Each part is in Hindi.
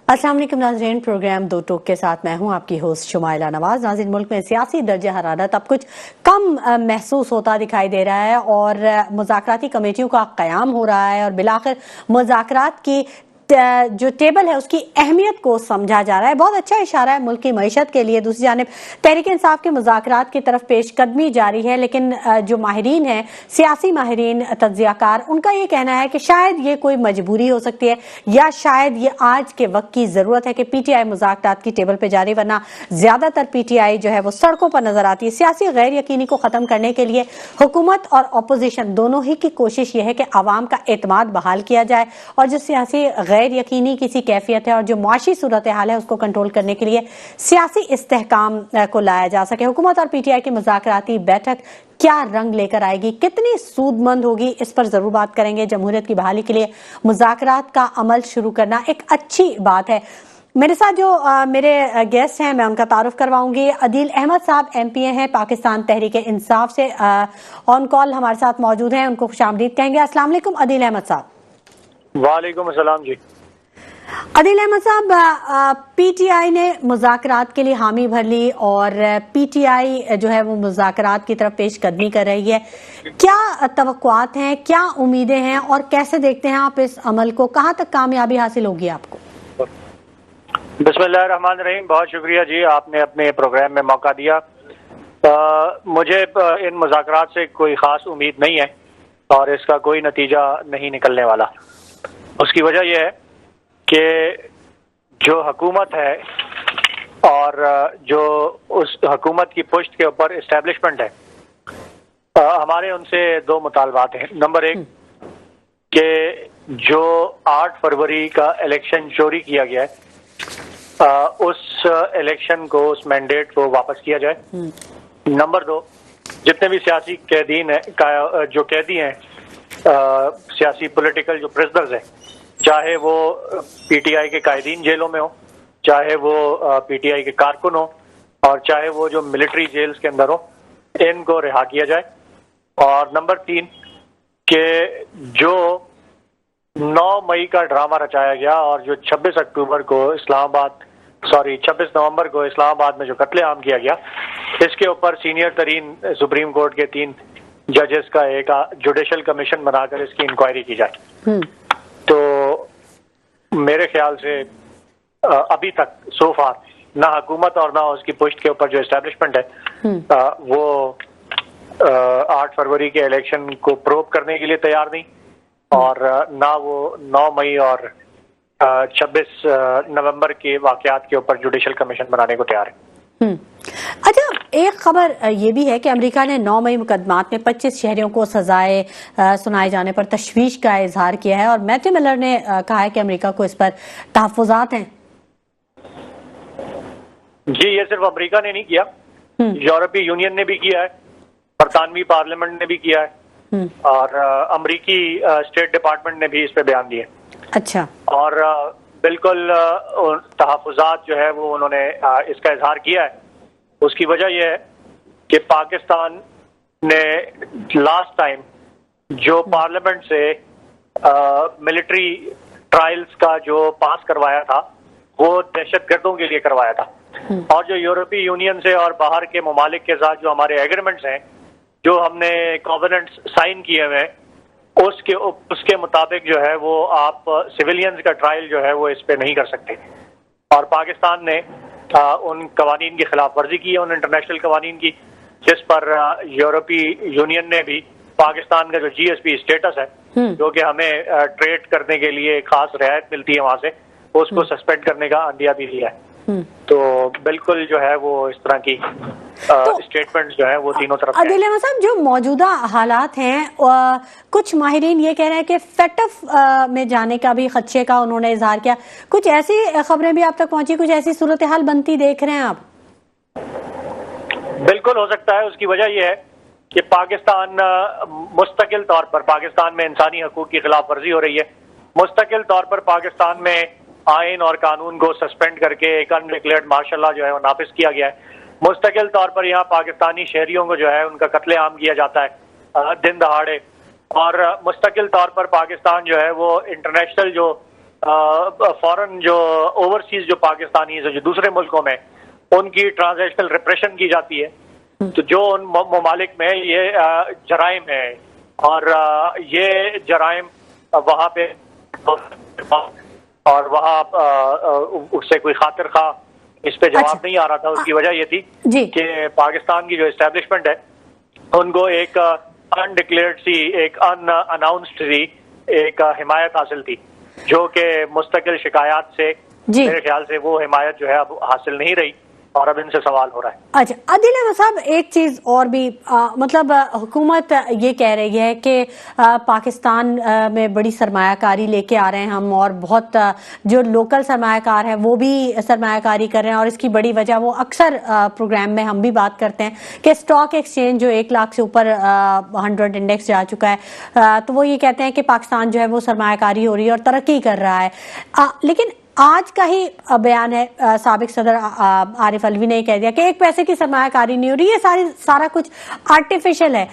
अस्सलाम वालेकुम नाज़रीन, प्रोग्राम दो टोक के साथ मैं हूं आपकी होस्ट शुमाइला नवाज। नाज़रीन, मुल्क में सियासी दर्जा हरारत अब कुछ कम महसूस होता दिखाई दे रहा है और मुज़ाकराती कमेटियों का क़याम हो रहा है और बिलाखिर मुज़ाकरात की जो टेबल है उसकी अहमियत को समझा जा रहा है। बहुत अच्छा इशारा है मुल्क की मईशत के लिए। दूसरी जानिब तहरीक इंसाफ के मुज़ाकरात की तरफ पेशकदमी जारी है, लेकिन जो माहिरीन हैं, सियासी माहिरीन, तज्ज़ियाकार, उनका ये कहना है कि शायद ये कोई मजबूरी हो सकती है या शायद ये आज के वक्त की ज़रूरत है कि PTI मुज़ाकरात की टेबल पर जारी, वरना ज़्यादातर PTI जो है वो सड़कों पर नजर आती है। सियासी गैर यकीनी को ख़त्म करने के लिए हुकूमत और अपोजिशन दोनों ही की कोशिश ये है कि आवाम का एतमाद बहाल किया जाए और जो सियासी गैर यकीनी किसी कैफियत है और जो मुआशी सूरत हाल है उसको कंट्रोल करने के लिए सियासी इस्तेहकाम को लाया जा सके। हुकूमत और PTI की मुज़ाकराती बैठक क्या रंग लेकर आएगी, कितनी सूदमंद होगी, इस पर जरूर बात करेंगे। जमहूरियत की बहाली के लिए मुज़ाकरात का अमल शुरू करना एक अच्छी बात है। मेरे साथ जो मेरे गेस्ट हैं मैं उनका तारुफ करवाऊंगी। अदील अहमद साहब MPA हैं, पाकिस्तान तहरीक इंसाफ से ऑन कॉल हमारे साथ मौजूद हैं, उनको खुशामदीद कहेंगे। अस्सलाम वालेकुम अदील अहमद साहब। वालेकुम अस्सलाम जी। अदील अहमद साहब, PTI ने मुज़ाकरात के लिए हामी भर ली और PTI जो है वो मुज़ाकरात की तरफ पेशकदमी कर रही है। क्या तवक्कुआत हैं, क्या उम्मीदें हैं और कैसे देखते हैं आप इस अमल को? कहाँ तक कामयाबी हासिल होगी आपको? बिस्मिल्लाहिर्रहमानिर्रहीम। बहुत शुक्रिया जी, आपने अपने प्रोग्राम में मौका दिया। मुझे इन मुज़ाकरात से कोई ख़ास उम्मीद नहीं है और इसका कोई नतीजा नहीं निकलने वाला। उसकी वजह यह है कि जो हुकूमत है और जो उस हुकूमत की पुश्त के ऊपर इस्टेब्लिशमेंट है, हमारे उनसे दो मुतालबात हैं। नंबर एक कि जो 8 फरवरी का इलेक्शन चोरी किया गया है, उस इलेक्शन को, उस मैंडेट को वापस किया जाए। नंबर दो, जितने भी सियासी कैदीन है, जो कैदी हैं, सियासी पॉलिटिकल जो प्रिजनर्स हैं, चाहे वो PTI के कायदीन जेलों में हो, चाहे वो PTI के कारकुन हो और चाहे वो जो मिलिट्री जेल्स के अंदर हो, इनको रिहा किया जाए। और नंबर 3 कि जो 9 मई का ड्रामा रचाया गया और जो 26 नवंबर को इस्लामाबाद में जो कत्लेआम किया गया, इसके ऊपर सीनियर तरीन सुप्रीम कोर्ट के 3 जजेस का एक जुडिशल कमीशन बनाकर इसकी इंक्वायरी की जाए। तो मेरे ख्याल से अभी तक सो फार ना हुकूमत और ना उसकी पुश्त के ऊपर जो एस्टेब्लिशमेंट है वो 8 फरवरी के इलेक्शन को प्रोब करने के लिए तैयार नहीं और ना वो 9 मई और 26 नवंबर के वाकयात के ऊपर जुडिशल कमीशन बनाने को तैयार है। अच्छा, एक खबर ये भी है कि अमेरिका ने 9 मई मुकदमात में 25 शहरियों को सजाएं सुनाए जाने पर तशवीश का इजहार किया है और मैथ्यू मिलर ने कहा है कि अमेरिका को इस पर तहफ़्फ़ुज़ात हैं। जी, ये सिर्फ अमेरिका ने नहीं किया, यूरोपीय यूनियन ने भी किया है, बरतानवी पार्लियामेंट ने भी किया है और अमेरिकी स्टेट डिपार्टमेंट ने भी इस पे बयान दिए। अच्छा। और बिल्कुल तहफ़्फ़ुज़ात जो है वो उन्होंने इसका इजहार किया है। उसकी वजह यह है कि पाकिस्तान ने लास्ट टाइम जो पार्लियामेंट से मिलिट्री ट्रायल्स का जो पास करवाया था वो दहशतगर्दों के लिए करवाया था और जो यूरोपीय यूनियन से और बाहर के ममालिक के साथ जो हमारे एग्रीमेंट्स हैं, जो हमने कॉवेनेंट्स साइन किए हुए हैं, उसके मुताबिक जो है वो आप सिविलियंस का ट्रायल जो है वो इस पे नहीं कर सकते। और पाकिस्तान ने उन कवानीन की खिलाफ वर्जी की है, उन इंटरनेशनल कवानीन की, जिस पर यूरोपीय यूनियन ने भी पाकिस्तान का जो GSP स्टेटस है, जो कि हमें ट्रेड करने के लिए खास रियायत मिलती है वहां से, उसको सस्पेंड करने का अंदिया भी दिया है। तो बिल्कुल जो है वो इस तरह की स्टेटमेंट जो है वो तीनों तरफ। अदील अहमद साहब, जो मौजूदा हालात हैं, कुछ माहिरीन ये कह रहे हैं कि फेटफ में जाने का भी खदशे का उन्होंने इजहार किया। कुछ ऐसी खबरें भी आप तक पहुंची, कुछ ऐसी सूरत हाल बनती देख रहे हैं आप? बिल्कुल हो सकता है। उसकी वजह यह है कि पाकिस्तान मुस्तकिल तौर पर, पाकिस्तान में इंसानी हकूक की खिलाफ वर्जी हो रही है। मुस्तकिल तौर पर पाकिस्तान में आइन और कानून को सस्पेंड करके एक अनडिक्लेयर्ड मार्शल लॉ जो है वो नाफिज किया गया है। मुस्तकिल तौर पर यहाँ पाकिस्तानी शहरियों को जो है उनका कत्लेआम किया जाता है दिन दहाड़े और मुस्तकिल तौर पर पाकिस्तान जो है वो इंटरनेशनल जो फॉरेन जो ओवरसीज जो पाकिस्तानी है जो दूसरे मुल्कों में उनकी ट्रांजैक्शनल रिप्रेशन की जाती है। तो जो उन ममालिक में ये जराइम है और ये जराइम वहाँ पे और वहाँ उससे कोई खातिर खा इस पे जवाब नहीं आ रहा था। उसकी वजह ये थी कि पाकिस्तान की जो एस्टेब्लिशमेंट है उनको एक अनडिक्लेयर्ड सी, एक अनअनाउंस्ड सी एक हिमायत हासिल थी, जो कि मुस्तकिल शिकायत से मेरे ख्याल से वो हिमायत जो है अब हासिल नहीं रही और अब इनसे सवाल हो रहा है। अच्छा आदिल अहमद साहब, एक चीज और भी मतलब हुकूमत ये कह रही है कि पाकिस्तान में बड़ी सरमायाकारी लेके आ रहे हैं हम, और बहुत जो लोकल सरमायाकार हैं वो भी सरमायाकारी कर रहे हैं, और इसकी बड़ी वजह वो अक्सर प्रोग्राम में हम भी बात करते हैं कि स्टॉक एक्सचेंज जो 1 लाख से ऊपर 100 इंडेक्स जा चुका है, तो वो ये कहते हैं कि पाकिस्तान जो है वो सरमायाकारी हो रही है और तरक्की कर रहा है। लेकिन आज का ही बयान है, साबिक सदर आरिफ अलवी ने कह दिया कि 1 पैसे की सरमायाकारी नहीं हो रही, ये सारा कुछ आर्टिफिशियल है।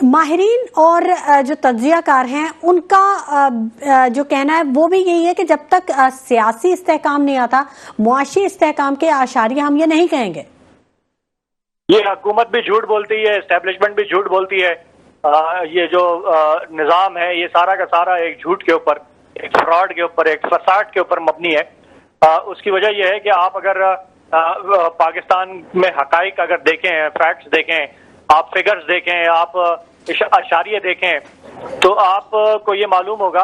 माहिरीन और जो तज्जियाकार हैं उनका जो कहना है वो भी यही है कि जब तक सियासी इस्तेहकाम नहीं आता, मुआशी इस्तेहकाम के आशारी हम ये नहीं कहेंगे। ये हुकूमत भी झूठ बोलती है, एस्टेब्लिशमेंट भी झूठ बोलती है। ये जो निज़ाम है ये सारा का सारा एक झूठ के ऊपर, एक फ्रॉड के ऊपर, एक फसाद के ऊपर मबनी है। उसकी वजह यह है कि आप अगर पाकिस्तान में हकाइक अगर देखें, फैक्ट्स देखें, आप फिगर्स देखें, आप अशारिये देखें, तो आपको ये मालूम होगा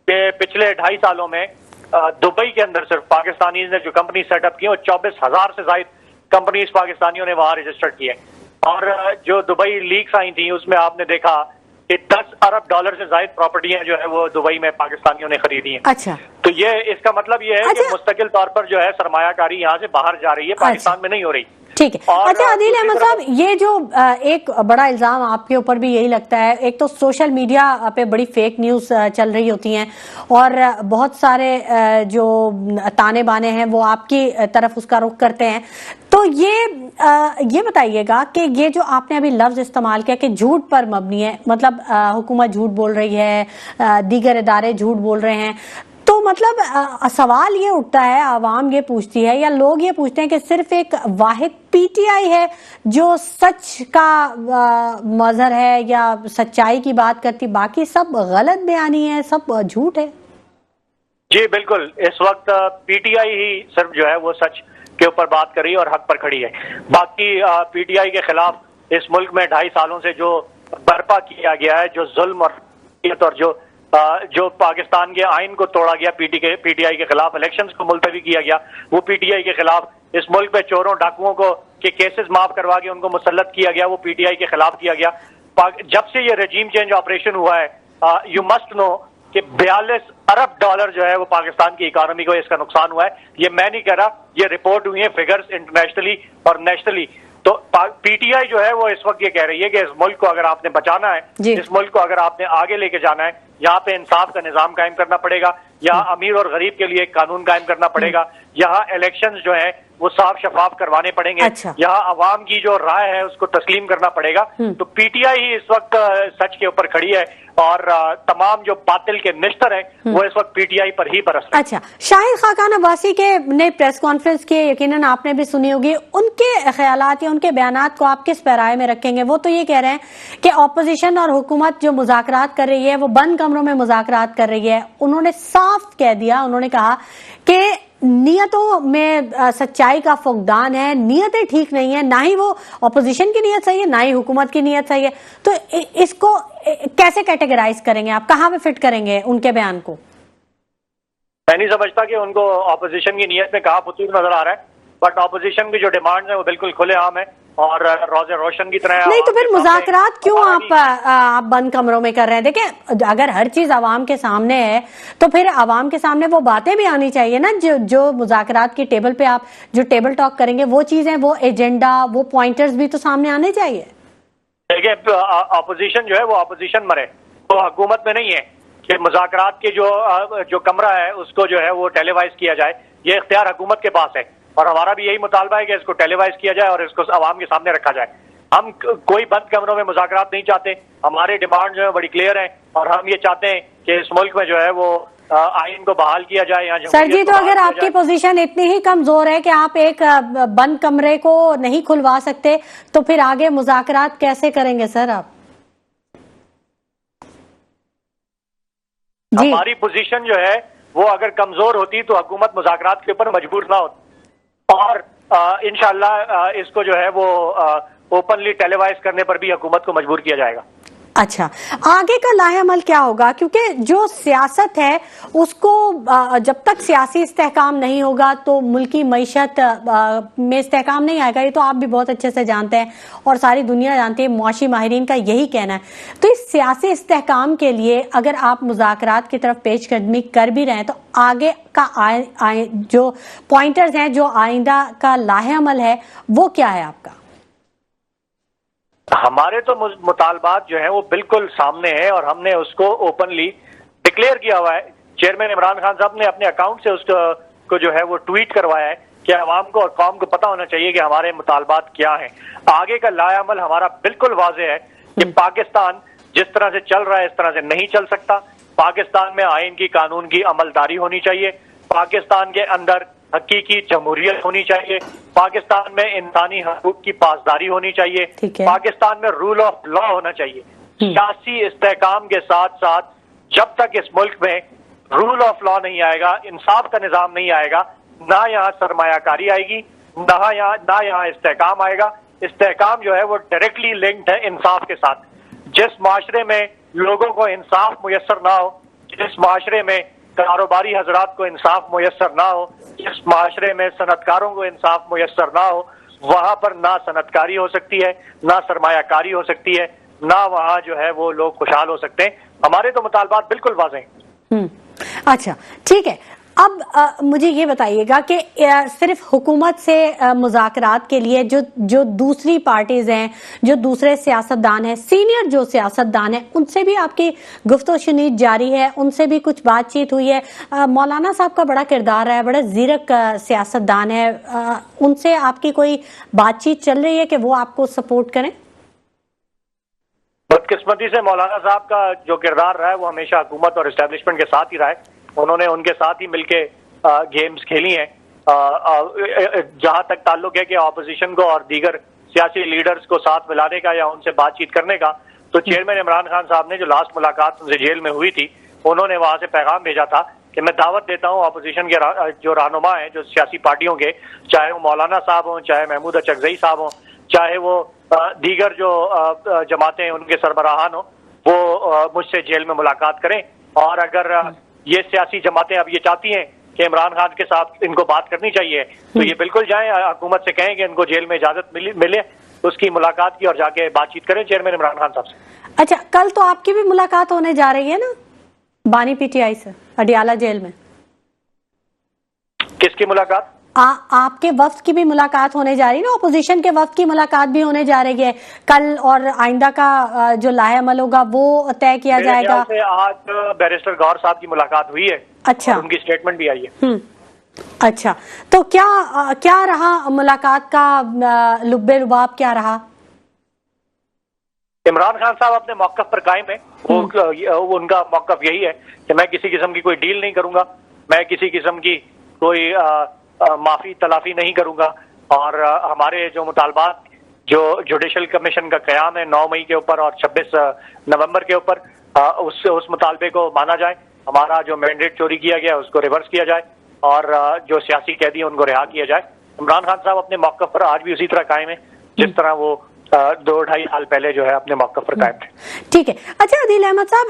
कि पिछले 2.5 सालों में दुबई के अंदर सिर्फ पाकिस्तानी ने जो कंपनी सेटअप की, वो 24,000 से ज्यादा कंपनीज पाकिस्तानियों ने वहां रजिस्टर्ड की है। और जो दुबई लीक्स आई थी उसमें आपने देखा कि 10 अरब डॉलर से ज्यादा प्रॉपर्टियां जो है वो दुबई में पाकिस्तानियों ने खरीदी हैं। अच्छा, तो ये इसका मतलब ये है कि मुस्तकिल तौर पर जो है सरमायाकारी यहाँ से बाहर जा रही है, पाकिस्तान में नहीं हो रही। ठीक है। अच्छा आदिल अहमद साहब, ये जो एक बड़ा इल्जाम आपके ऊपर भी यही लगता है, एक तो सोशल मीडिया पे बड़ी फेक न्यूज चल रही होती हैं और बहुत सारे जो ताने बाने हैं वो आपकी तरफ उसका रुख करते हैं, तो ये बताइएगा कि ये जो आपने अभी लफ्ज इस्तेमाल किया कि झूठ पर मबनी है, मतलब हुकूमत झूठ बोल रही है, दीगर इदारे झूठ बोल रहे हैं, तो मतलब सवाल ये उठता है, आवाम ये पूछती है या लोग ये पूछते हैं कि सिर्फ एक वाहिद पीटीआई है जो सच का मजहर है या सच्चाई की बात करती, बाकी सब गलत बयानी है, सब झूठ है? जी बिल्कुल, इस वक्त पीटीआई ही सिर्फ जो है वो सच के ऊपर बात कर रही है और हक पर खड़ी है। बाकी पीटीआई के खिलाफ इस मुल्क में 2.5 सालों से जो बर्पा किया गया है, जो जुल्म और जो पाकिस्तान के आइन को तोड़ा गया पीटीआई के खिलाफ, इलेक्शंस को मुलतवी किया गया, वो पीटीआई के खिलाफ, इस मुल्क में चोरों डाकुओं को के केसेस माफ करवा के उनको मुसल्लत किया गया, वो पीटीआई के खिलाफ किया गया। जब से ये रजीम चेंज ऑपरेशन हुआ है, यू मस्ट नो कि 42 अरब डॉलर जो है वो पाकिस्तान की इकोनॉमी को इसका नुकसान हुआ है। ये मैं नहीं कह रहा, ये रिपोर्ट हुई है फिगर्स इंटरनेशनली और नेशनली। तो पीटीआई जो है वो इस वक्त ये कह रही है कि इस मुल्क को अगर आपने बचाना है, इस मुल्क को अगर आपने आगे लेके जाना है, यहाँ पे इंसाफ का निजाम कायम करना पड़ेगा, यहाँ अमीर और गरीब के लिए कानून कायम करना पड़ेगा, यहाँ इलेक्शंस जो है वो साफ शफाफ करवाने पड़ेंगे, यहाँ अवाम की जो राय है उसको तस्लीम करना पड़ेगा। तो पीटीआई ही इस वक्त सच के ऊपर खड़ी है और तमाम जो बातिल के निश्तर हैं वो इस वक्त पीटीआई पर ही बरस रहे हैं। अच्छा, शाहिद खाकान अब्बासी के ने प्रेस कॉन्फ्रेंस की यकीनन आपने भी सुनी होगी, उनके ख्यालात या उनके बयानात को आप किस पैराए में रखेंगे? वो तो ये कह रहे हैं कि ऑपोजिशन और हुकूमत जो मुज़ाकरात कर रही है वो बंद कमरों में मुज़ाकरात कर रही है। उन्होंने साफ कह दिया, उन्होंने कहा कि नियतों में सच्चाई का फुकदान है, नियतें ठीक नहीं है, ना ही वो ऑपोजिशन की नियत सही है ना ही हुकूमत की नियत सही है। तो इसको कैसे कैटेगराइज करेंगे आप, कहां पे फिट करेंगे उनके बयान को? मैं नहीं समझता कि उनको ऑपोजिशन की नियत में कहां फतूर नजर आ रहा है, बट ऑपोजिशन की जो डिमांड है वो बिल्कुल खुलेआम है और रोज़े रोशन की तरह। नहीं तो फिर मुज़ाकरात क्यों आप बंद कमरों में कर रहे हैं? देखिए, अगर हर चीज आवाम के सामने है तो फिर आवाम के सामने वो बातें भी आनी चाहिए ना, जो मुज़ाकरात की टेबल पे आप जो टेबल टॉक करेंगे वो चीजें, वो एजेंडा, वो पॉइंटर्स भी तो सामने आने चाहिए। देखिए, अपोजिशन जो है वो अपोजिशन मरे, तो हुकूमत में नहीं है कि मुज़ाकरात के जो कमरा है उसको जो है वो टेलीवाइज किया जाए। ये इख्तियार हुकूमत के पास है और हमारा भी यही मुतालबा है कि इसको टेलीवाइज किया जाए और इसको आवाम के सामने रखा जाए। हम कोई बंद कमरों में मुज़ाकरात नहीं चाहते, हमारे डिमांड जो है बड़ी क्लियर है और हम ये चाहते हैं कि इस मुल्क में जो है वो आइन को बहाल किया जाए या सर जी, तो अगर आपकी पोजीशन इतनी ही कमजोर है कि आप एक बंद कमरे को नहीं खुलवा सकते, तो फिर आगे मुज़ाकरात कैसे करेंगे सर आप? जी। हमारी पोजीशन जो है वो अगर कमजोर होती तो हुकूमत मुज़ाकरात के ऊपर मजबूर ना होती, और इंशाअल्लाह इसको जो है वो ओपनली टेलीवाइज करने पर भी हुकूमत को मजबूर किया जाएगा। अच्छा, आगे का लाहेअमल क्या होगा? क्योंकि जो सियासत है उसको जब तक सियासी इस्तेहकाम नहीं होगा तो मुल्की मईशत में इस्तेहकाम नहीं आएगा। ये तो आप भी बहुत अच्छे से जानते हैं और सारी दुनिया जानती है, मुआशी माहिरीन का यही कहना है। तो इस सियासी इस्तेहकाम के लिए अगर आप मुज़ाकरात की तरफ पेशकदमी कर भी रहे हैं, तो आगे का जो पॉइंटर्स हैं, जो आइंदा का लाहेअमल है, वो क्या है आपका? हमारे तो मुतालबात जो है वो बिल्कुल सामने है और हमने उसको ओपनली डिक्लेयर किया हुआ है। चेयरमैन इमरान खान साहब ने अपने अकाउंट से उसको जो है वो ट्वीट करवाया है कि अवाम को और कौम को पता होना चाहिए कि हमारे मुतालबात क्या हैं। आगे का लाएअमल हमारा बिल्कुल वाज़ेह है कि पाकिस्तान जिस तरह से चल रहा है इस तरह से नहीं चल सकता। पाकिस्तान में आइन की, कानून की अमलदारी होनी चाहिए। पाकिस्तान के अंदर हकीकी जमहूरियत होनी चाहिए। पाकिस्तान में इंसानी हकूक की पासदारी होनी चाहिए। पाकिस्तान में रूल ऑफ लॉ होना चाहिए। सियासी इस्तेहकाम के साथ साथ जब तक इस मुल्क में रूल ऑफ लॉ नहीं आएगा, इंसाफ का निजाम नहीं आएगा, ना यहाँ सरमायाकारी आएगी, ना यहाँ इस्तेहकाम आएगा। इस्तेहकाम जो है वो डायरेक्टली लिंक्ड है इंसाफ के साथ। जिस माशरे में लोगों को इंसाफ मुयस्सर ना हो, जिस माशरे में कारोबारी हजरात को इंसाफ मुयस्सर ना हो, जिस माशरे में सनतकारों को इंसाफ मुयस्सर ना हो, वहां पर ना सनतकारी हो सकती है, ना सरमायाकारी हो सकती है, ना वहां जो है वो लोग खुशहाल हो सकते हैं। हमारे तो मुतालबात बिल्कुल वाज़ेह हैं। अच्छा, ठीक है। अब मुझे ये बताइएगा कि सिर्फ हुकूमत से मुज़ाकरात के लिए जो दूसरी पार्टीज हैं, जो दूसरे सियासतदान हैं, सीनियर जो सियासतदान हैं, उनसे भी आपकी गुफ्तगू जारी है? उनसे भी कुछ बातचीत हुई है? मौलाना साहब का बड़ा किरदार है, बड़ा ज़ीरक सियासतदान है, उनसे आपकी कोई बातचीत चल रही है कि वो आपको सपोर्ट करें? बदकिस्मती से मौलाना साहब का जो किरदार रहा है वो हमेशा हुकूमत और एस्टेब्लिशमेंट के साथ ही रहा है। उन्होंने उनके साथ ही मिलके गेम्स खेली हैं। जहां तक ताल्लुक है कि ऑपोजिशन को और दीगर सियासी लीडर्स को साथ मिलाने का या उनसे बातचीत करने का, तो चेयरमैन इमरान खान साहब ने जो लास्ट मुलाकात उनसे जेल में हुई थी, उन्होंने वहां से पैगाम भेजा था कि मैं दावत देता हूं ऑपोजिशन के जो रहनुमा हैं, जो सियासी पार्टियों के, चाहे वो मौलाना साहब हों, चाहे महमूद अचकजई साहब हों, चाहे वो दीगर जो जमातें उनके सरबराहान हो, वो मुझसे जेल में मुलाकात करें। और अगर ये सियासी जमातें अब ये चाहती हैं कि इमरान खान के साथ इनको बात करनी चाहिए, तो ये बिल्कुल जाएं, हुकूमत से कहें कि इनको जेल में इजाजत मिले उसकी मुलाकात की और जाके बातचीत करें चेयरमैन इमरान खान साहब से। अच्छा, कल तो आपकी भी मुलाकात होने जा रही है ना बानी पीटीआई से अडियाला जेल में? किसकी मुलाकात? आपके वफ्द की भी मुलाकात होने जा रही है ना, अपोजिशन के वफ्द की मुलाकात भी होने जा रही है कल, और आइंदा का जो लाहेअमल होगा वो तय किया जाएगा। आज बैरिस्टर गौर साहब की मुलाकात हुई है। अच्छा, उनकी स्टेटमेंट भी आई है। अच्छा, तो क्या रहा मुलाकात का लुब्बे लुबाब, क्या रहा? इमरान खान साहब अपने मौक़िफ़ पर कायम है। उनका मौक़िफ़ यही है कि मैं किसी किस्म की कोई डील नहीं करूंगा, मैं किसी किस्म की कोई माफी तलाफी नहीं करूंगा, और हमारे जो मुतालबात, जो जुडिशल कमीशन का क़याम है 9 मई के ऊपर और 26 नवंबर के ऊपर, उस मुतालबे को माना जाए। हमारा जो मैंडेट चोरी किया गया उसको रिवर्स किया जाए और जो सियासी कैदी उनको रिहा किया जाए। इमरान खान साहब अपने मौक़िफ़ पर आज भी उसी तरह कायम है जिस तरह वो 2-2.5 साल पहले जो है अपने मौक़िफ़ पर कायम थे। ठीक है। अच्छा अदील अहमद साहब,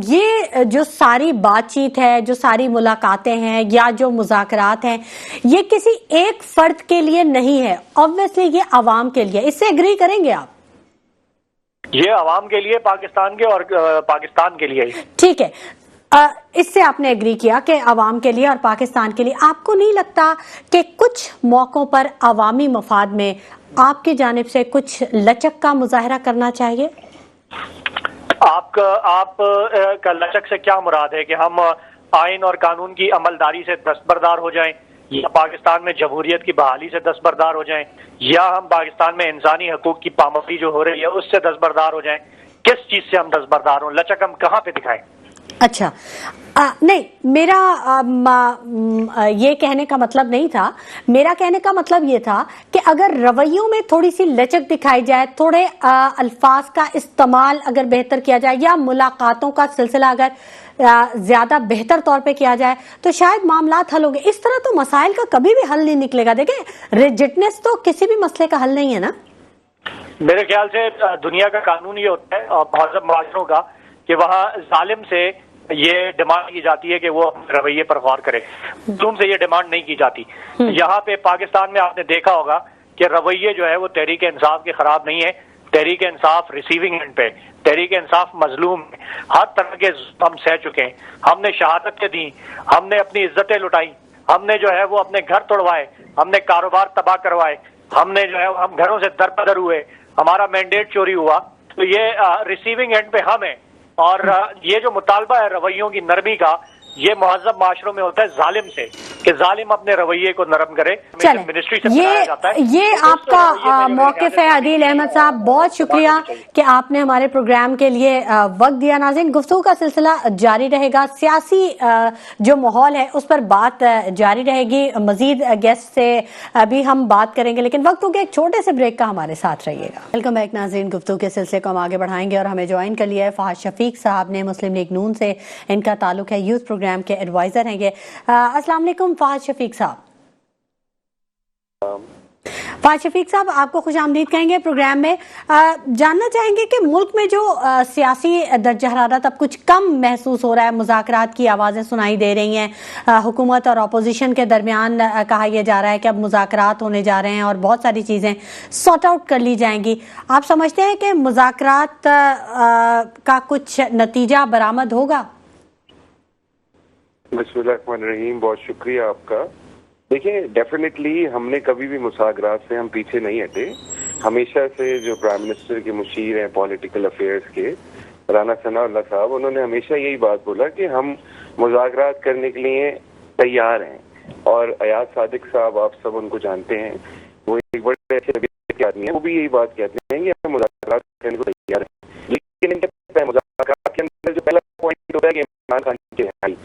ये जो सारी बातचीत है, जो सारी मुलाकातें हैं या जो मुज़ाकरात हैं, ये किसी एक फर्द के लिए नहीं है, ऑब्वियसली ये अवाम के लिए। इससे एग्री करेंगे आप? ये अवाम के लिए, पाकिस्तान के और पाकिस्तान के लिए। ठीक है, इससे आपने एग्री किया कि अवाम के लिए और पाकिस्तान के लिए। आपको नहीं लगता कि कुछ मौकों पर अवामी मफाद में आपकी जानिब से कुछ लचक का मुजाहरा करना चाहिए? आप का लचक से क्या मुराद है कि हम आइन और कानून की अमलदारी से दस्तबरदार हो जाएं, या पाकिस्तान में जमहूरियत की बहाली से दस्तबरदार हो जाएं, या हम पाकिस्तान में इंसानी हकूक की पाबंदी जो हो रही है उससे दस्तबरदार हो जाएं? किस चीज से हम दस्तबरदार हों? लचक हम कहाँ पे दिखाएं? अच्छा, नहीं, मेरा ये कहने का मतलब नहीं था। मेरा कहने का मतलब ये था कि अगर रवैयों में थोड़ी सी लचक दिखाई जाए, थोड़े अल्फाज का इस्तेमाल अगर बेहतर किया जाए, या मुलाकातों का सिलसिला अगर ज्यादा बेहतर तौर पे किया जाए, तो शायद मामलात हल होंगे। इस तरह तो मसाइल का कभी भी हल नहीं निकलेगा। देखें, रिजिडनेस तो किसी भी मसले का हल नहीं है ना। मेरे ख्याल से दुनिया का कानून ये होता है और महज़ब माशरों का कि वहाँ जालिम से ये डिमांड की जाती है कि वो अपने रवैये पर गौर करे, जुल्म से ये डिमांड नहीं की जाती। यहाँ पे पाकिस्तान में आपने देखा होगा कि रवैये जो है वो तहरीक इंसाफ के खराब नहीं है। तहरीक इंसाफ रिसीविंग एंड पे, तहरीक इंसाफ मजलूम, हर तरह के हम सह चुके हैं। हमने शहादतें दी, हमने अपनी इज्जतें लुटाई, हमने जो है वो अपने घर तोड़वाए, हमने कारोबार तबाह करवाए, हमने जो है हम घरों से दरबदर हुए, हमारा मैंडेट चोरी हुआ। तो ये रिसीविंग एंड पे हम है। और ये जो मुतालबा है रवैयों की नरमी का, ये महज़ब माशरों में होता है जालिम से, कि जालिम अपने रवैये को नरम करे। मिनिस्ट्री से बनाया जाता है। ये आपका मौक़िफ़ है आदिल अहमद साहब, बहुत शुक्रिया कि आपने हमारे प्रोग्राम के लिए वक्त दिया। नाज़रीन, गुफ्तगू का सिलसिला जारी रहेगा, सियासी जो माहौल है उस पर बात जारी रहेगी। मजीद गेस्ट से अभी हम बात करेंगे, लेकिन वक्त हो गया एक छोटे से ब्रेक का। हमारे साथ रहिएगा। वेलकम बैक नाज़रीन, गुफ्तगू के सिलसिले को हम आगे बढ़ाएंगे और हमें ज्वाइन कर लिया है फहद शफीक साहब ने, मुस्लिम लीग नून से इनका ताल्लुक है, यूथ प्रोग्राम के एडवाइजर हैं ये। अस्सलाम वालेकुम फहद शफीक साहब। फहद शफीक साहब, आपको खुशामदीद कहेंगे प्रोग्राम में। जानना चाहेंगे कि मुल्क में जो सियासी दर्जा हरारत अब कुछ कम महसूस हो रहा है, मुज़ाकरात की आवाज़ें सुनाई दे रही हैं, हुकूमत और अपोजिशन के दरमियान कहा यह जा रहा है कि अब मुज़ाकरात होने जा रहे हैं और बहुत सारी चीज़ें सॉर्ट आउट कर ली जाएंगी। आप समझते हैं कि मुज़ाकरात का कुछ नतीजा बरामद होगा? बिस्मिल्लाहिर्रहमानिर्रहीम, बहुत शुक्रिया आपका। देखिए, डेफिनेटली हमने कभी भी मुसाकरात से हम पीछे नहीं हटे। हमेशा से जो प्राइम मिनिस्टर के मुशीर हैं पॉलिटिकल अफेयर्स के, राना सनाउल्लाह साहब, उन्होंने हमेशा यही बात बोला कि हम मुज़ाकरात करने के लिए तैयार हैं। और अयाज सादिक साहब, आप सब उनको जानते हैं, वो एक बड़े अच्छे तबीयत के आदमी हैं, वो भी यही बात कहते हैं कि हम मुज़ाकरात करने को तैयार हैं। लेकिन इनके मुज़ाकरात के अंदर जो पहला पॉइंट होता है कि इमरान खान की रिहाई,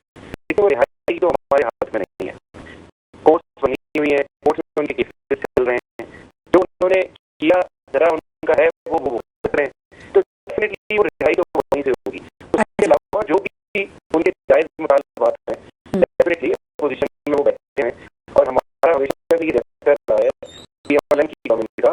तो रिहाई तो हमारे हाथ में नहीं है। कोर्ट्स बनी हुई है, कोर्ट्स में उनके केसेस चल रहे हैं, जो उन्होंने किया जरा उनका है वो कर रहे हैं, तो डेफिनेटली वो रिहाई तो वहीं से होगी। उसके अलावा जो भी उनके जायज मुतालबात हैं, डेफिनेटली अपोजिशन में वो बैठे हैं। और हमारा हमेशा भी रहता है PMLN की गवर्नमेंट का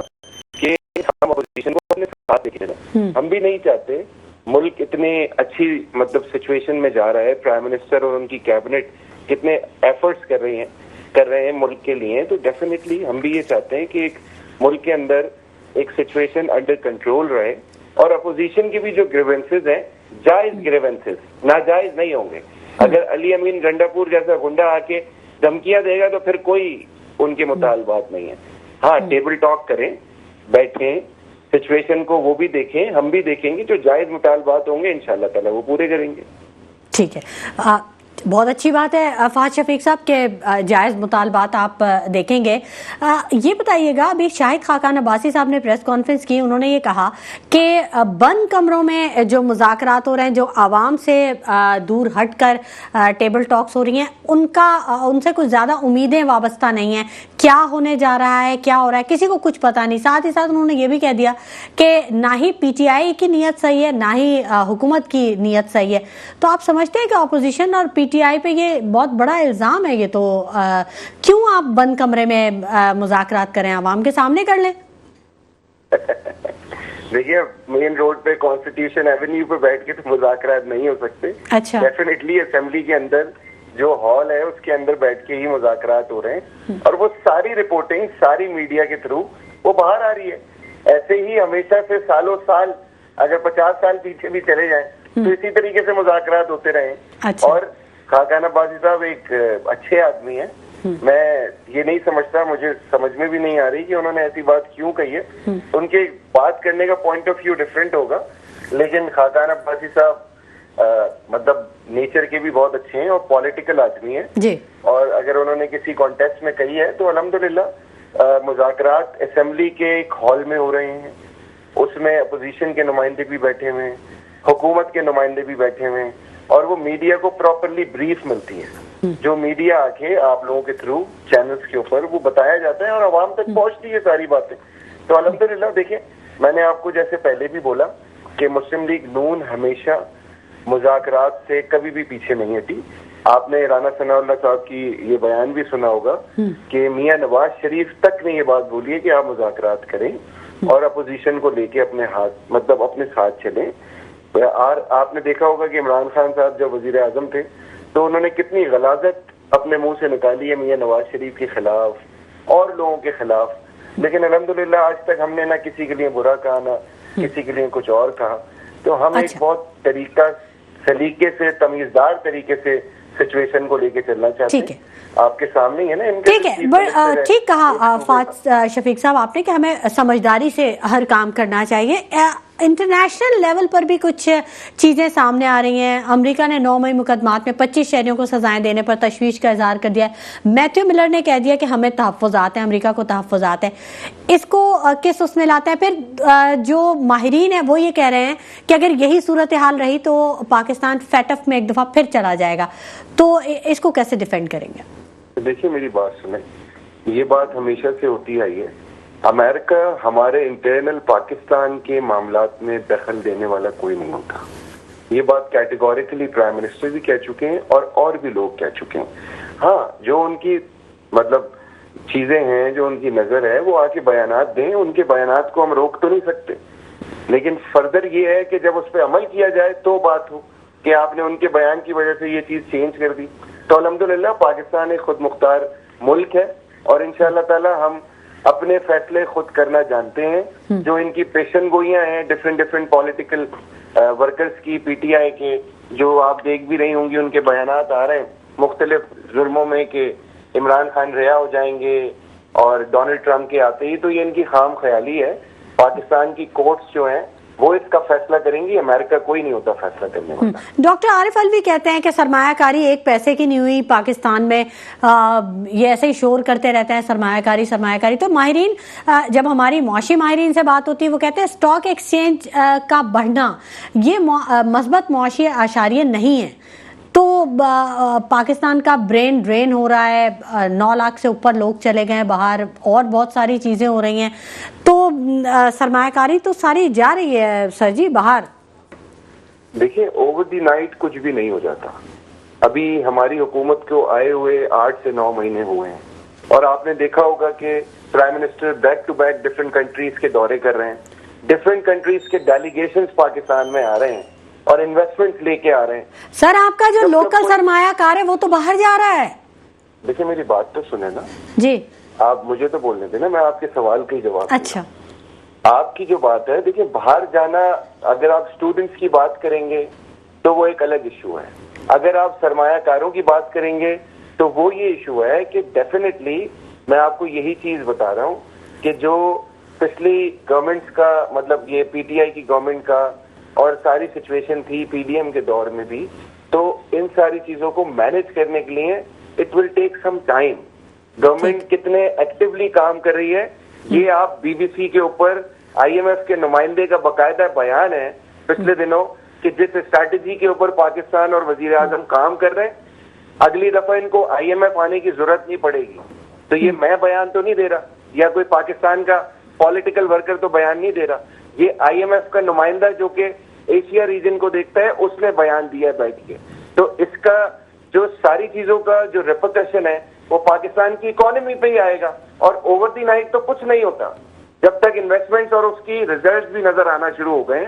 कि हम अपोजिशन को अपने साथ लेके चलें। हम भी नहीं चाहते, मुल्क इतने अच्छी मतलब सिचुएशन में जा रहा है, प्राइम मिनिस्टर और उनकी कैबिनेट कितने एफर्ट्स कर रहे हैं मुल्क के लिए, तो डेफिनेटली हम भी ये चाहते हैं कि एक मुल्क के अंदर एक सिचुएशन अंडर कंट्रोल रहे और अपोजिशन की भी जो ग्रीवेंसेस हैं, जायज ग्रीवेंसेस, नाजायज नहीं होंगे। अगर अली अमीन गंडापुर जैसा गुंडा आके धमकियां देगा तो फिर कोई उनके मुतालबात नहीं है। हाँ, टेबल टॉक करें, बैठें, सिचुएशन को वो भी देखें, हम भी देखेंगे, जो जायज मुतालबात होंगे इंशाल्लाह ताला वो पूरे करेंगे। ठीक है, बहुत अच्छी बात है फहद शफीक साहब के जायज़ मुतालबात आप देखेंगे। ये बताइएगा, अभी शाहिद खाकान अब्बासी साहब ने प्रेस कॉन्फ्रेंस की, उन्होंने ये कहा कि बंद कमरों में जो मुज़ाकरात हो रहे हैं, जो आवाम से दूर हटकर टेबल टॉक्स हो रही हैं, उनसे कुछ ज़्यादा उम्मीदें वाबस्ता नहीं हैं। क्या होने जा रहा है, क्या हो रहा है, किसी को कुछ पता नहीं। साथ ही साथ उन्होंने ये भी कह दिया कि ना ही PTI की नीयत सही है, ना ही हुकूमत की नीयत सही है। तो आप समझते हैं कि अपोजिशन और PTI पे ये बहुत बड़ा इल्जाम है, ये तो क्यों आप बंद कमरे में मुज़ाकरात करें, आवाम के सामने कर लें? देखिए, मेन रोड पे कॉन्स्टिट्यूशन एवेन्यू पे बैठ के तो मुज़ाकरात नहीं हो सकते। अच्छा, डेफिनेटली असेंबली के अंदर जो हॉल है उसके अंदर बैठ के ही मुज़ाकरात हो रहे हैं और वो सारी रिपोर्टिंग सारी मीडिया के थ्रू वो बाहर आ रही है। ऐसे ही हमेशा से सालों साल, अगर 50 साल पीछे भी चले जाएं तो इसी तरीके से मुज़ाकरात होते रहे। अच्छा। और खाकान अब्बासी साहब एक अच्छे आदमी है, मैं ये नहीं समझता, मुझे समझ में भी नहीं आ रही कि उन्होंने ऐसी बात क्यों कही है। उनके बात करने का पॉइंट ऑफ व्यू डिफरेंट होगा, लेकिन खाकान अब्बासी साहब मतलब नेचर के भी बहुत अच्छे हैं और पॉलिटिकल आदमी हैं जी। और अगर उन्होंने किसी कॉन्टेस्ट में कही है तो अल्हम्दुलिल्लाह मुज़ाकरात असेंबली के एक हॉल में हो रहे हैं, उसमें अपोजिशन के नुमाइंदे भी बैठे हुए हैं, हुकूमत के नुमाइंदे भी बैठे हुए हैं और वो मीडिया को प्रॉपरली ब्रीफ मिलती है। जो मीडिया आके आप लोगों के थ्रू चैनल्स के ऊपर वो बताया जाता है और आवाम तक पहुंचती है सारी बातें। तो अल्हम्दुलिल्लाह देखिए, मैंने आपको जैसे पहले भी बोला कि मुस्लिम लीग नून हमेशा मुज़ाकरात से कभी भी पीछे नहीं हटी। आपने राना सनाउल्लाह साहब की ये बयान भी सुना होगा कि मियां नवाज शरीफ तक ने ये बात बोली है कि आप मुज़ाकरात करें और अपोजिशन को लेके अपने हाथ मतलब अपने साथ चलें। और आपने देखा होगा कि इमरान खान साहब जब वजीर आजम थे तो उन्होंने कितनी गलाजत अपने मुंह से निकाली है मियां नवाज शरीफ के खिलाफ और लोगों के खिलाफ, लेकिन अल्हम्दुलिल्लाह आज तक हमने ना किसी के लिए बुरा कहा ना किसी के लिए कुछ और कहा। तो हम एक बहुत तरीका सलीके से तमीजदार तरीके से सिचुएशन को लेके चलना चाहते हैं। आपके सामने है ना। ठीक है, ठीक कहा फात शफीक साहब आपने कि हमें समझदारी से हर काम करना चाहिए। इंटरनेशनल लेवल पर भी कुछ चीज़ें सामने आ रही हैं। अमेरिका ने 9 मई मुकदमात में 25 शहरियों को सजाएं देने पर तशवीश का इजहार कर दिया है। मैथ्यू मिलर ने कह दिया कि हमें तहफ़्फ़ुज़ात हैं, अमेरिका को तहफ़्फ़ुज़ात है। इसको किस उसमें लाते हैं? फिर जो माहिरीन है वो ये कह रहे हैं कि अगर यही सूरत हाल रही तो पाकिस्तान फैटफ में एक दफ़ा फिर चला जाएगा। तो इसको कैसे डिफेंड करेंगे? देखिए मेरी बात सुने, ये बात हमेशा से होती आई है। अमेरिका हमारे इंटरनल पाकिस्तान के मामलात में दखल देने वाला कोई नहीं होता। ये बात कैटेगोरिकली प्राइम मिनिस्टर भी कह चुके हैं और भी लोग कह चुके हैं। हाँ, जो उनकी मतलब चीजें हैं, जो उनकी नजर है, वो आके बयानात दें। उनके बयानात को हम रोक तो नहीं सकते, लेकिन फर्दर ये है कि जब उस पर अमल किया जाए तो बात हो कि आपने उनके बयान की वजह से ये चीज चेंज कर दी। तो अल्हम्दुलिल्लाह पाकिस्तान एक खुद मुख्तार मुल्क है और इंशाअल्लाह ताला हम अपने फैसले खुद करना जानते हैं। जो इनकी पेशन गोइयां हैं डिफरेंट पॉलिटिकल वर्कर्स की, पीटीआई के, जो आप देख भी रही होंगी, उनके बयानात आ रहे हैं मुख्तलिफ जुर्मों में कि इमरान खान रिहा हो जाएंगे और डोनाल्ड ट्रंप के आते ही, तो ये इनकी खाम ख्याली है। पाकिस्तान की कोर्ट्स जो हैं वो इसका फैसला करेंगी, अमेरिका कोई नहीं होता फैसला करने वाला। डॉक्टर आरिफ अलवी कहते हैं कि सरमायाकारी एक पैसे की नहीं हुई पाकिस्तान में। ये ऐसे ही शोर करते रहते हैं सरमायाकारी। तो माहिरीन, जब हमारी मौशी माहिरीन से बात होती है वो कहते हैं स्टॉक एक्सचेंज का बढ़ना ये मस्बत मौशी आशारिया नहीं है। तो पाकिस्तान का ब्रेन ड्रेन हो रहा है, 9 लाख से ऊपर लोग चले गए बाहर और बहुत सारी चीज़ें हो रही हैं। तो सरमायाकारी तो सारी जा रही है सर जी बाहर। देखिए, ओवर द नाइट कुछ भी नहीं हो जाता। अभी हमारी हुकूमत को आए हुए 8 से 9 महीने हुए हैं और आपने देखा होगा कि prime minister back to back different countries के दौरे कर रहे हैं। डिफरेंट कंट्रीज के डेलीगेशंस पाकिस्तान में आ रहे हैं और इन्वेस्टमेंट लेके आ रहे हैं। सर, आपका जो लोकल सरमायाकार है वो तो बाहर जा रहा है। देखिए मेरी बात तो सुने ना जी, आप मुझे तो बोलने देना, मैं आपके सवाल का ही जवाब। अच्छा, आपकी जो बात है, देखिए बाहर जाना, अगर आप स्टूडेंट्स की बात करेंगे तो वो एक अलग इशू है। अगर आप सरमायाकारों की बात करेंगे तो वो ये इशू है कि डेफिनेटली मैं आपको यही चीज बता रहा हूँ कि जो पिछली गवर्नमेंट्स का, मतलब ये पीटीआई की गवर्नमेंट का और सारी सिचुएशन थी पीडीएम के दौर में भी, तो इन सारी चीजों को मैनेज करने के लिए it will take some time. Government कितने एक्टिवली काम कर रही है, ये आप बीबीसी के ऊपर आईएमएफ के नुमाइंदे का बकायदा बयान है पिछले दिनों कि जिस स्ट्रैटेजी के ऊपर पाकिस्तान और वजीर आजम काम कर रहे हैं, अगली दफा इनको आईएमएफ आने की जरूरत नहीं पड़ेगी। तो ये मैं बयान तो नहीं दे रहा या कोई पाकिस्तान का पॉलिटिकल वर्कर तो बयान नहीं दे रहा, ये आईएमएफ का नुमाइंदा जो कि एशिया रीजन को देखता है उसने बयान दिया है बैठ के। तो इसका जो सारी चीजों का जो रिपरकशन है वो पाकिस्तान की इकोनॉमी पे ही आएगा और ओवर द नाइट तो कुछ नहीं होता। जब तक इन्वेस्टमेंट्स और उसकी रिजल्ट्स भी नजर आना शुरू हो गए,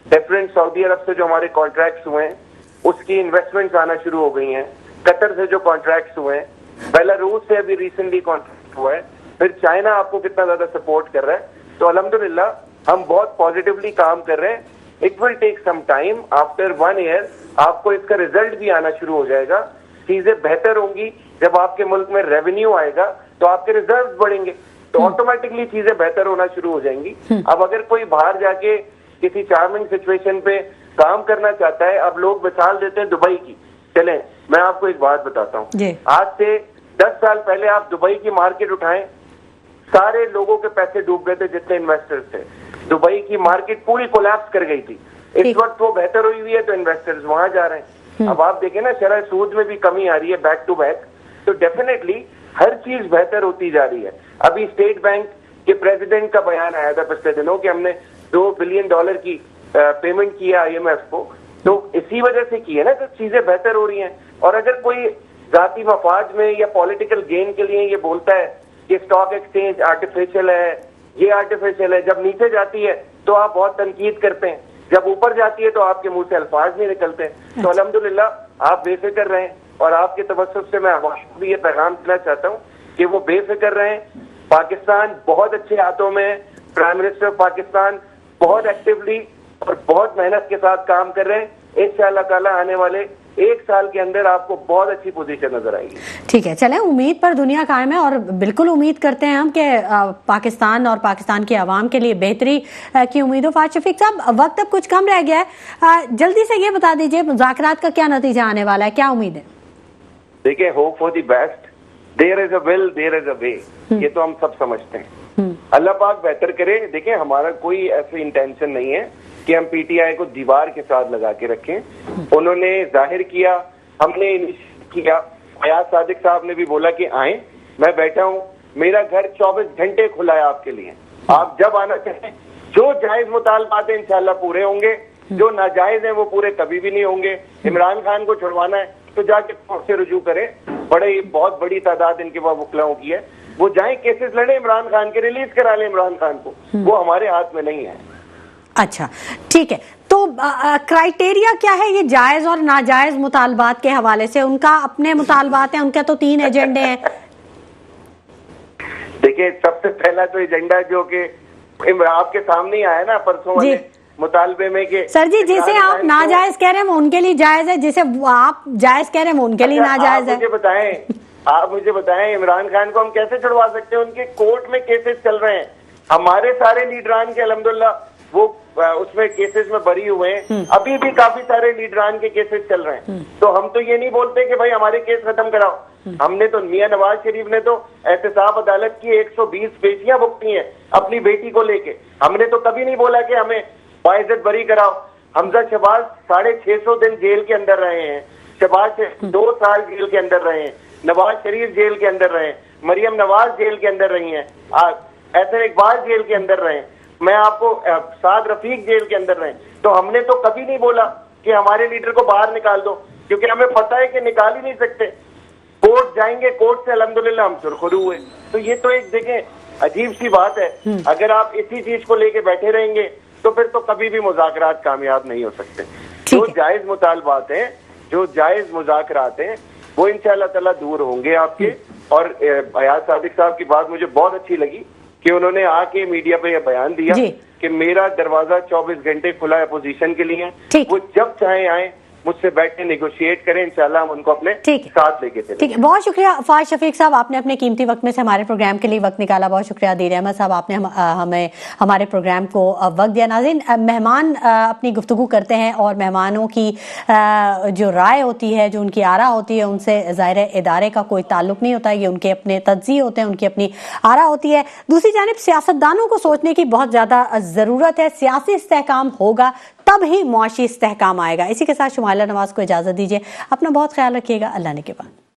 डिफरेंट सऊदी अरब से जो हमारे कॉन्ट्रैक्ट्स हुए हैं उसकी इन्वेस्टमेंट्स आना शुरू हो गई हैं, कतर से जो कॉन्ट्रैक्ट्स हुए हैं, बेलारूस से अभी रिसेंटली कॉन्ट्रैक्ट हुआ है, फिर चाइना आपको कितना ज्यादा सपोर्ट कर रहा है। तो अल्हम्दुलिल्लाह हम बहुत पॉजिटिवली काम कर रहे हैं। It will take some time, after 1 year आपको इसका रिजल्ट भी आना शुरू हो जाएगा। चीजें बेहतर होंगी, जब आपके मुल्क में रेवेन्यू आएगा तो आपके रिजर्व बढ़ेंगे, तो ऑटोमेटिकली चीजें बेहतर होना शुरू हो जाएंगी। अब अगर कोई बाहर जाके किसी चार्मिंग सिचुएशन पे काम करना चाहता है, अब लोग मिसाल देते हैं दुबई की, चलें मैं आपको एक बात बताता हूँ। आज से 10 साल पहले आप दुबई की मार्केट उठाएं, सारे लोगों के पैसे डूब गए थे जितने इन्वेस्टर्स थे। दुबई की मार्केट पूरी कोलैप्स कर गई थी। इस वक्त वो बेहतर हुई है तो इन्वेस्टर्स वहां जा रहे हैं। अब आप देखें ना, शरह सूद में भी कमी आ रही है बैक टू बैक, तो डेफिनेटली हर चीज बेहतर होती जा रही है। अभी स्टेट बैंक के प्रेसिडेंट का बयान आया था पिछले दिनों कि हमने $2 बिलियन की पेमेंट किया IMF को, तो इसी वजह से की है ना, तो चीजें बेहतर हो रही हैं। और अगर कोई जाती मफाद में या पॉलिटिकल गेन के लिए ये बोलता है कि स्टॉक एक्सचेंज आर्टिफिशियल है, ये आर्टिफिशियल है, जब नीचे जाती है तो आप बहुत तनकीद करते हैं, जब ऊपर जाती है तो आपके मुंह से अल्फाज नहीं निकलते। तो अल्हम्दुलिल्लाह आप बेफिक्र रहें, और आपके तवज्जुह से मैं आवाम को भी ये पैगाम देना चाहता हूँ कि वो बेफिक्र रहें। पाकिस्तान बहुत अच्छे हाथों में है, प्राइम मिनिस्टर पाकिस्तान बहुत एक्टिवली और बहुत मेहनत के साथ काम कर रहे हैं। इंशाअल्लाह ताला आने वाले 1 साल के अंदर आपको बहुत अच्छी पोजीशन नजर आएगी। ठीक है, चलें, उम्मीद पर दुनिया कायम है और बिल्कुल उम्मीद करते हैं हम कि पाकिस्तान और पाकिस्तान की आवाम के लिए बेहतरी की उम्मीद हो। फाज शफीक साहब, वक्त अब कुछ कम रह गया है, जल्दी से ये बता दीजिए मुज़ाकरात का क्या नतीजा आने वाला है, क्या उम्मीद है? देखिए, hope for the best, there is a will there is a way, ये तो हम सब समझते हैं। अल्लाह पाक बेहतर करे। देखिए, हमारा कोई ऐसी इंटेंशन नहीं है कि हम PTI को दीवार के साथ लगा के रखें। उन्होंने जाहिर किया, हमने इनिशिएट किया, फयाज सादिक साहब ने भी बोला कि आए, मैं बैठा हूँ, मेरा घर 24 घंटे खुला है आपके लिए, आप जब आना चाहें। जो जायज मुतालबात है इंशाल्लाह पूरे होंगे, जो नाजायज है वो पूरे कभी भी नहीं होंगे। इमरान खान को छुड़वाना है तो जाके कोर्ट से रुजू करें, बहुत बड़ी तादाद इनके पास वकलाओं की है, वो जाए केसेस लड़े, इमरान खान के रिलीज करा ले इमरान खान को, वो हमारे हाथ में नहीं है। अच्छा, ठीक है, तो क्राइटेरिया क्या है ये जायज और नाजायज मुतालबात के हवाले से? उनका अपने मुतालबात हैं, उनके तो 3 एजेंडे हैं। देखिए, सबसे पहला तो एजेंडा जो कि आपके सामने आया ना परसों वाले मुतालबे में कि सर जी, जिसे आप नाजायज कह रहे हैं वो उनके लिए जायज है, जिसे आप जायज कह रहे हैं वो उनके लिए नाजायज है। आप मुझे बताएं इमरान खान को हम कैसे छुड़वा सकते हैं? उनके कोर्ट में केसेस चल रहे हैं, हमारे सारे लीडरान के अल्हम्दुलिल्लाह वो उसमें केसेस में बरी हुए हैं, अभी भी काफी सारे लीडरान के केसेस चल रहे हैं। तो हम तो ये नहीं बोलते कि भाई हमारे केस खत्म कराओ। हमने तो मियां नवाज शरीफ ने तो एहतसाब अदालत की 120 पेशियां भुगती हैं अपनी बेटी को लेके। हमने तो कभी नहीं बोला कि हमें बाइज्जत बरी कराओ। हमजा शहबाज 650 दिन जेल के अंदर रहे हैं, शहबाज 2 साल जेल के अंदर रहे हैं, नवाज शरीफ जेल के अंदर रहे, मरियम नवाज जेल के अंदर रही हैं, ऐसे इकबाल जेल के अंदर रहे, मैं आपको साद रफीक जेल के अंदर रहे। तो हमने तो कभी नहीं बोला कि हमारे लीडर को बाहर निकाल दो, क्योंकि हमें पता है कि निकाल ही नहीं सकते। कोर्ट जाएंगे, कोर्ट से अल्हम्दुलिल्लाह हम सुरखरू हुए। तो ये तो एक देखें अजीब सी बात है, अगर आप इसी चीज को लेके बैठे रहेंगे तो फिर तो कभी भी मुज़ाकरात कामयाब नहीं हो सकते। जो जायज मुतालबात हैं, जो जायज मुज़ाकरात हैं, वो इंशाअल्लाह ताला दूर होंगे आपके। और फयाज सादिक साहब की बात मुझे बहुत अच्छी लगी कि उन्होंने आके मीडिया पे यह बयान दिया कि मेरा दरवाजा 24 घंटे खुला है अपोजिशन के लिए, वो जब चाहे आए, मुझसे बैठ के नेगोशिएट करें, इंशाल्लाह हम उनको अपने साथ लेके चलें। ठीक है, बहुत शुक्रिया फाज शफीक साहब, आपने अपने कीमती वक्त में से हमारे प्रोग्राम के लिए वक्त निकाला। बहुत शुक्रिया दीर अहमद साहब, आपने हमें हमारे प्रोग्राम को वक्त दिया। नाज़रीन, मेहमान अपनी गुफ्तगू करते हैं और मेहमानों की जो राय होती है, जो उनकी आरा होती है, उनसे ज़ाहिर है इदारे का कोई ताल्लुक नहीं होता, ये उनके अपने तज्ज़िये होते हैं, उनकी अपनी आरा होती है। दूसरी जानिब सियासतदानों को सोचने की बहुत ज़्यादा ज़रूरत है। सियासी इस्तेहकाम होगा तब ही मुआशी इस्तेहकाम आएगा। इसी के साथ शुमाइला नवाज को इजाज़त दीजिए, अपना बहुत ख्याल रखिएगा, अल्लाह ने के बाद।